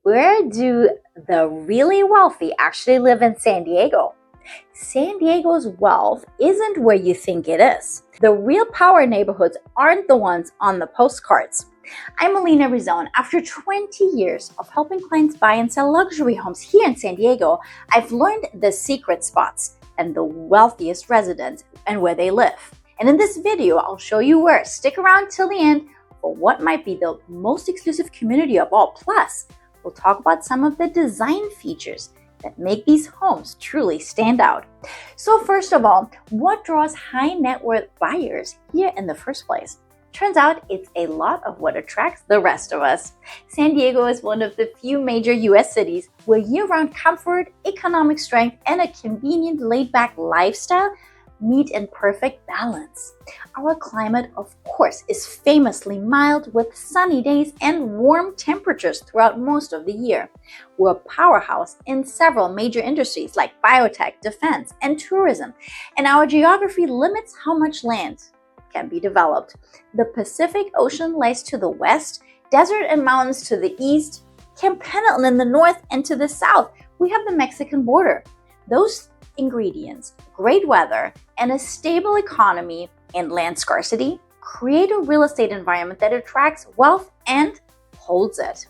Where do the really wealthy actually live in San Diego? San Diego's wealth isn't where you think it is. The real power neighborhoods aren't the ones on the postcards. I'm Melina Rissone. After 20 years of helping clients buy and sell luxury homes here in San Diego, I've learned the secret spots and the wealthiest residents and where they live. And in this video, I'll show you where. Stick around till the end for what might be the most exclusive community of all. Plus, we'll talk about some of the design features that make these homes truly stand out. So first of all, what draws high net worth buyers here in the first place? Turns out it's a lot of what attracts the rest of us. San Diego is one of the few major US cities where year-round comfort, economic strength, and a convenient laid-back lifestyle meet in perfect balance. Our climate, of course, is famously mild with sunny days and warm temperatures throughout most of the year. We're a powerhouse in several major industries like biotech, defense, and tourism, and our geography limits how much land can be developed. The Pacific Ocean lies to the west, desert and mountains to the east, Camp Pendleton in the north, and to the south, we have the Mexican border. Those ingredients, great weather, and a stable economy and land scarcity create a real estate environment that attracts wealth and holds it.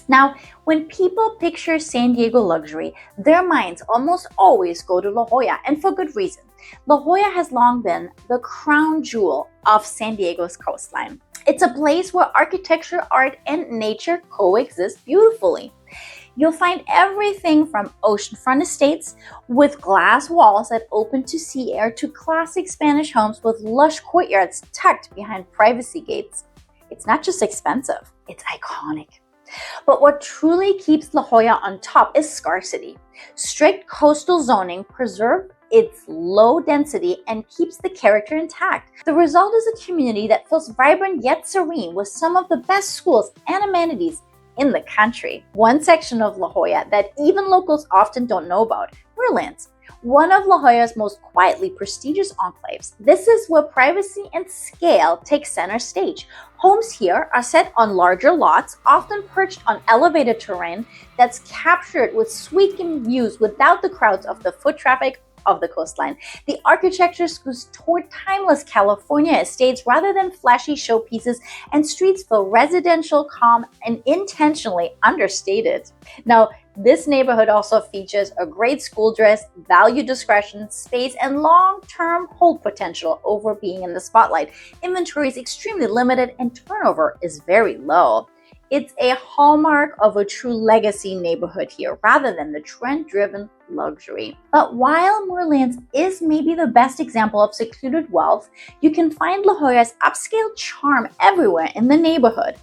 Now, when people picture San Diego luxury, their minds almost always go to La Jolla, and for good reason. La Jolla has long been the crown jewel of San Diego's coastline. It's a place where architecture, art, and nature coexist beautifully. You'll find everything from oceanfront estates with glass walls that open to sea air to classic Spanish homes with lush courtyards tucked behind privacy gates. It's not just expensive, it's iconic. But what truly keeps La Jolla on top is scarcity. Strict coastal zoning preserves its low density and keeps the character intact. The result is a community that feels vibrant yet serene with some of the best schools and amenities in the country. One section of La Jolla that even locals often don't know about, Merlands, one of La Jolla's most quietly prestigious enclaves. This is where privacy and scale take center stage. Homes here are set on larger lots, often perched on elevated terrain that's captured with sweeping views without the crowds of the foot traffic of the coastline. The architecture skews toward timeless California estates rather than flashy showpieces, and streets feel residential, calm, and intentionally understated. Now, this neighborhood also features a great school dress, value discretion, space, and long-term hold potential over being in the spotlight. Inventory is extremely limited and turnover is very low. It's a hallmark of a true legacy neighborhood here rather than the trend-driven luxury. But while Merlands is maybe the best example of secluded wealth, you can find La Jolla's upscale charm everywhere in the neighborhood.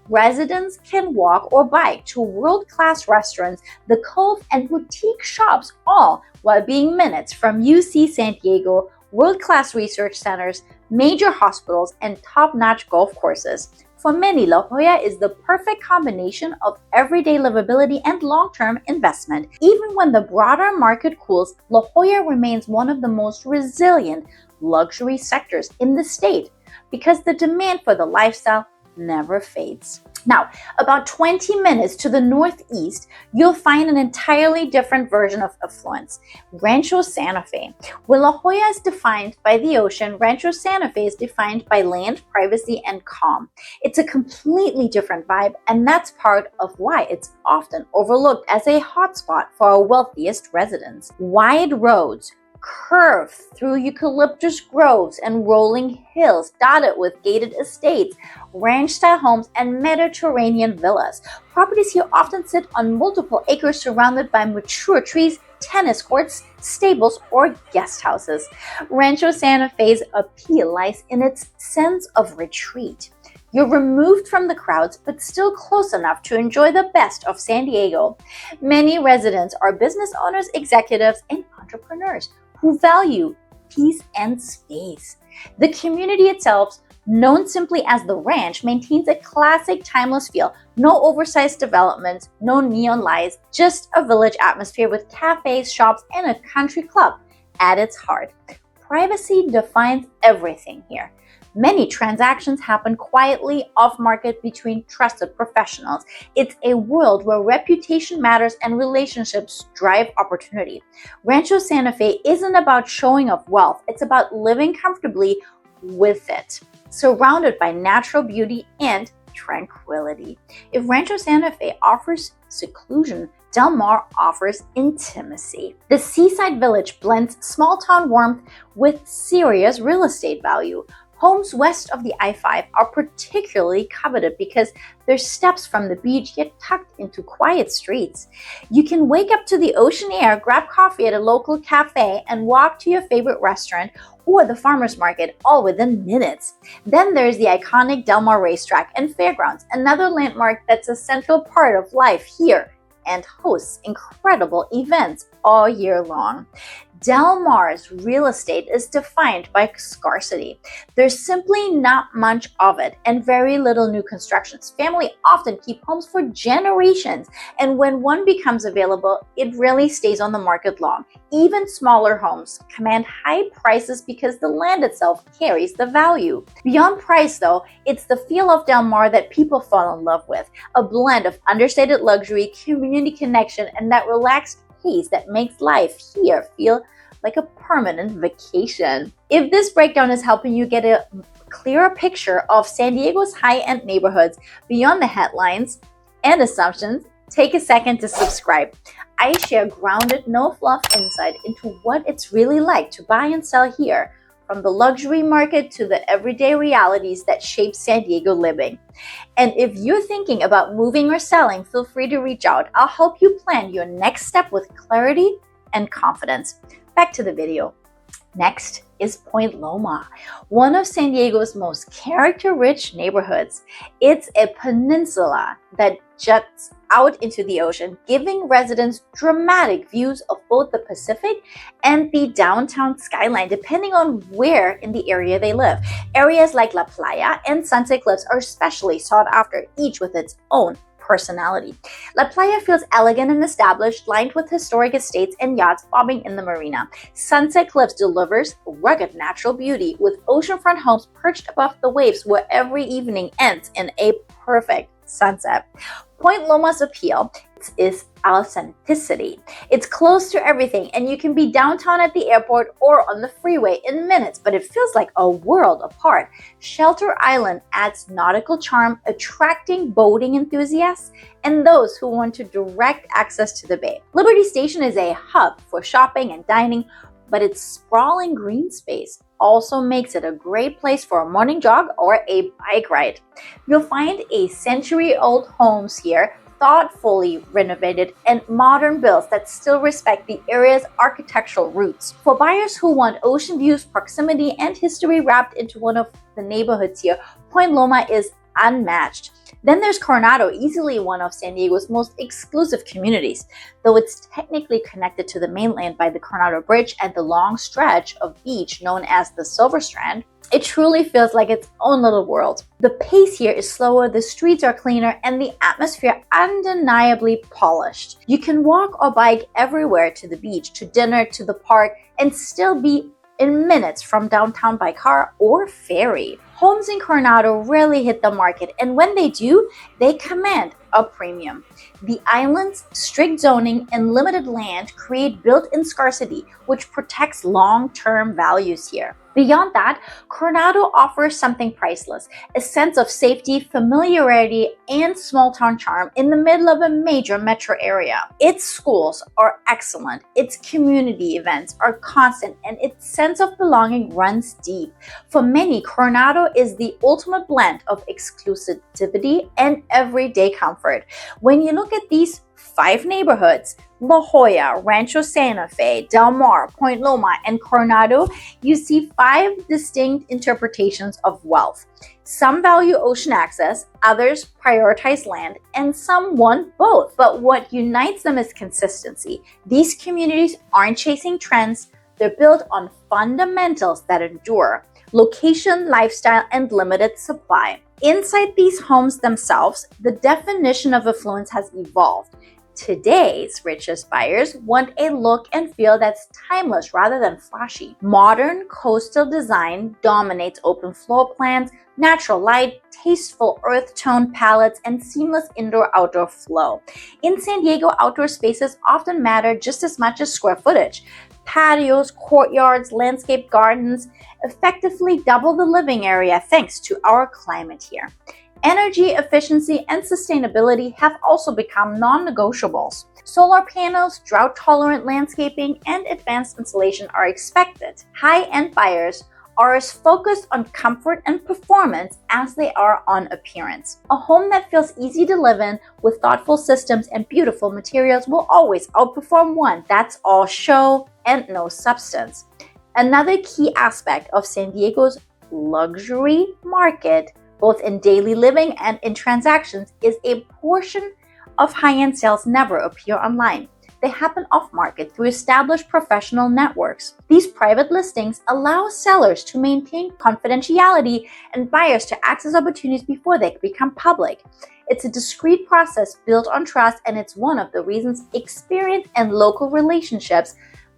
Residents can walk or bike to world-class restaurants, the Cove, and boutique shops, all while being minutes from UC San Diego, world-class research centers, major hospitals, and top-notch golf courses. For many, La Jolla is the perfect combination of everyday livability and long-term investment. Even when the broader market cools, La Jolla remains one of the most resilient luxury sectors in the state because the demand for the lifestyle never fades. Now, about 20 minutes to the northeast, you'll find an entirely different version of affluence, Rancho Santa Fe. Where La Jolla is defined by the ocean, Rancho Santa Fe is defined by land, privacy, and calm. It's a completely different vibe, and that's part of why it's often overlooked as a hotspot for our wealthiest residents. Wide roads curve through eucalyptus groves and rolling hills dotted with gated estates, ranch-style homes, and Mediterranean villas. Properties here often sit on multiple acres surrounded by mature trees, tennis courts, stables, or guest houses. Rancho Santa Fe's appeal lies in its sense of retreat. You're removed from the crowds, but still close enough to enjoy the best of San Diego. Many residents are business owners, executives, and entrepreneurs who value peace and space. The community itself, known simply as the Ranch, maintains a classic timeless feel. No oversized developments, no neon lights, just a village atmosphere with cafes, shops, and a country club at its heart. Privacy defines everything here. Many transactions happen quietly off-market between trusted professionals. It's a world where reputation matters and relationships drive opportunity. Rancho Santa Fe isn't about showing off wealth, it's about living comfortably with it, surrounded by natural beauty and tranquility. If Rancho Santa Fe offers seclusion, Del Mar offers intimacy. The seaside village blends small-town warmth with serious real estate value. Homes west of the I-5 are particularly coveted because they're steps from the beach yet tucked into quiet streets. You can wake up to the ocean air, grab coffee at a local cafe, and walk to your favorite restaurant or the farmer's market all within minutes. Then there's the iconic Del Mar racetrack and fairgrounds, another landmark that's a central part of life here and hosts incredible events all year long. Del Mar's real estate is defined by scarcity. There's simply not much of it and very little new constructions. Families often keep homes for generations, and when one becomes available, it really stays on the market long. Even smaller homes command high prices because the land itself carries the value. Beyond price, though, it's the feel of Del Mar that people fall in love with, a blend of understated luxury, community connection, and that relaxed pace that makes life here feel like a permanent vacation. If this breakdown is helping you get a clearer picture of San Diego's high-end neighborhoods beyond the headlines and assumptions, take a second to subscribe. I share grounded, no-fluff insight into what it's really like to buy and sell here, from the luxury market to the everyday realities that shape San Diego living. And if you're thinking about moving or selling, feel free to reach out. I'll help you plan your next step with clarity and confidence. Back to the video. Next is Point Loma, one of San Diego's most character-rich neighborhoods. It's a peninsula that juts out into the ocean, giving residents dramatic views of both the Pacific and the downtown skyline, depending on where in the area they live. Areas like La Playa and Sunset Cliffs are especially sought after, each with its own personality. La Playa feels elegant and established, lined with historic estates and yachts bobbing in the marina. Sunset Cliffs delivers rugged natural beauty with oceanfront homes perched above the waves where every evening ends in a perfect sunset. Point Loma's appeal is authenticity. It's close to everything, and you can be downtown at the airport or on the freeway in minutes, but it feels like a world apart. Shelter Island adds nautical charm, attracting boating enthusiasts and those who want to direct access to the bay. Liberty Station is a hub for shopping and dining, but its sprawling green space also makes it a great place for a morning jog or a bike ride. You'll find a century-old homes here, thoughtfully renovated and modern builds that still respect the area's architectural roots. For buyers who want ocean views, proximity, and history wrapped into one of the neighborhoods here, Point Loma is unmatched. Then there's Coronado, easily one of San Diego's most exclusive communities. Though it's technically connected to the mainland by the Coronado Bridge and the long stretch of beach known as the Silver Strand, it truly feels like its own little world. The pace here is slower, the streets are cleaner, and the atmosphere undeniably polished. You can walk or bike everywhere, to the beach, to dinner, to the park, and still be in minutes from downtown by car or ferry. Homes in Coronado rarely hit the market, and when they do, they command a premium. The island's strict zoning and limited land create built-in scarcity, which protects long-term values here. Beyond that, Coronado offers something priceless, a sense of safety, familiarity, and small-town charm in the middle of a major metro area. Its schools are excellent, its community events are constant, and its sense of belonging runs deep. For many, Coronado is the ultimate blend of exclusivity and everyday comfort. When you look at these 5 neighborhoods, La Jolla, Rancho Santa Fe, Del Mar, Point Loma, and Coronado, you see 5 distinct interpretations of wealth. Some value ocean access, others prioritize land, and some want both. But what unites them is consistency. These communities aren't chasing trends, they're built on fundamentals that endure: location, lifestyle, and limited supply. Inside these homes themselves, the definition of affluence has evolved. Today's richest buyers want a look and feel that's timeless rather than flashy. Modern coastal design dominates open floor plans, natural light, tasteful earth tone palettes, and seamless indoor-outdoor flow. In San Diego, outdoor spaces often matter just as much as square footage. Patios, courtyards, landscape gardens effectively double the living area thanks to our climate here. Energy efficiency and sustainability have also become non-negotiables. Solar panels, drought-tolerant landscaping, and advanced insulation are expected. High-end buyers are as focused on comfort and performance as they are on appearance. A home that feels easy to live in with thoughtful systems and beautiful materials will always outperform one that's all show and no substance. Another key aspect of San Diego's luxury market, both in daily living and in transactions, is a portion of high-end sales never appear online. They happen off-market through established professional networks. These private listings allow sellers to maintain confidentiality and buyers to access opportunities before they become public. It's a discreet process built on trust, and it's one of the reasons experience and local relationships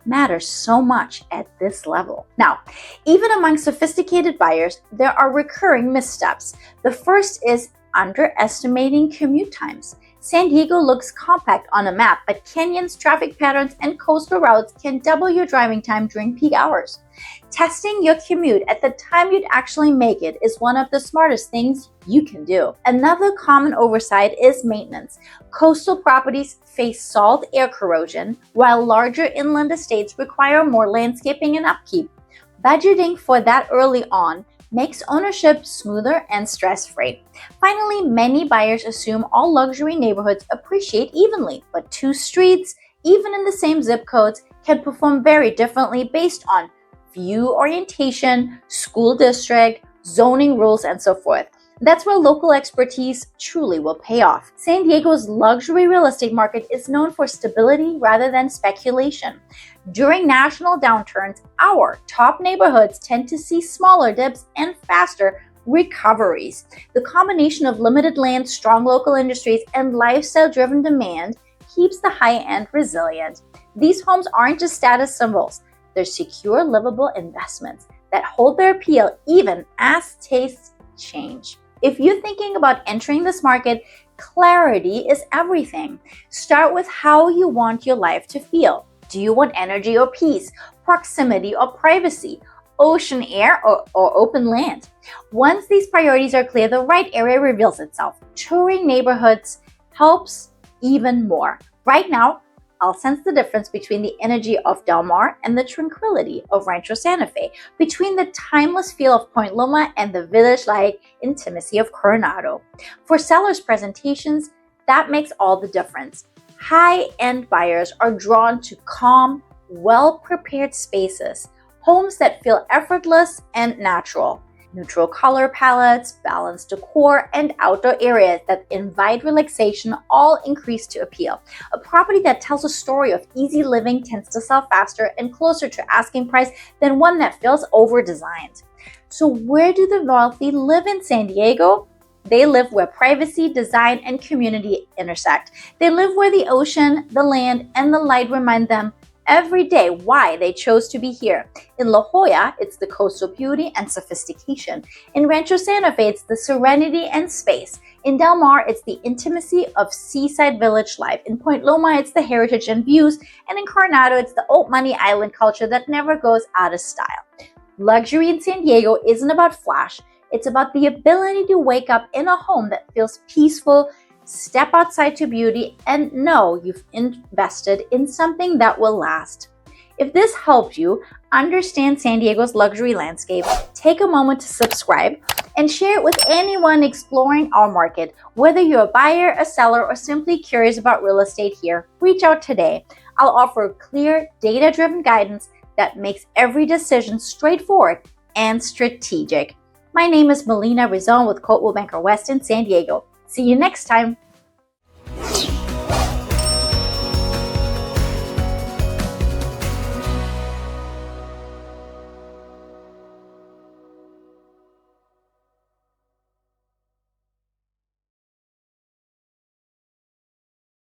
matter so much at this level. Now, even among sophisticated buyers, there are recurring missteps. The first is underestimating commute times. San Diego looks compact on a map, but canyons, traffic patterns, and coastal routes can double your driving time during peak hours. Testing your commute at the time you'd actually make it is one of the smartest things you can do. Another common oversight is maintenance. Coastal properties face salt air corrosion, while larger inland estates require more landscaping and upkeep. Budgeting for that early on makes ownership smoother and stress-free. Finally, many buyers assume all luxury neighborhoods appreciate evenly, but two streets, even in the same zip codes, can perform very differently based on view orientation, school district, zoning rules, and so forth. That's where local expertise truly will pay off. San Diego's luxury real estate market is known for stability rather than speculation. During national downturns, our top neighborhoods tend to see smaller dips and faster recoveries. The combination of limited land, strong local industries, and lifestyle-driven demand keeps the high-end resilient. These homes aren't just status symbols. They're secure, livable investments that hold their appeal even as tastes change. If you're thinking about entering this market, clarity is everything. Start with how you want your life to feel. Do you want energy or peace, proximity or privacy, ocean air or open land? Once these priorities are clear, the right area reveals itself. Touring neighborhoods helps even more. Right now, I'll sense the difference between the energy of Del Mar and the tranquility of Rancho Santa Fe, between the timeless feel of Point Loma and the village-like intimacy of Coronado. For sellers' presentations, that makes all the difference. High-end buyers are drawn to calm, well-prepared spaces, homes that feel effortless and natural. Neutral color palettes, balanced decor, and outdoor areas that invite relaxation all increase to appeal. A property that tells a story of easy living tends to sell faster and closer to asking price than one that feels over-designed. So where do the wealthy live in San Diego? They live where privacy, design, and community intersect. They live where the ocean, the land, and the light remind them every day why they chose to be here. In La Jolla, it's the coastal beauty and sophistication. In Rancho Santa Fe, it's the serenity and space. In Del Mar, it's the intimacy of seaside village life. In Point Loma, it's the heritage and views. And in Coronado, it's the old money island culture that never goes out of style. Luxury in San Diego isn't about flash. It's about the ability to wake up in a home that feels peaceful, step outside to beauty, and know you've invested in something that will last. If this helped you understand San Diego's luxury landscape, take a moment to subscribe and share it with anyone exploring our market. Whether you're a buyer, a seller, or simply curious about real estate here, reach out today. I'll offer clear, data-driven guidance that makes every decision straightforward and strategic. My name is Melina Rissone with Coldwell Banker West in San Diego. See you next time.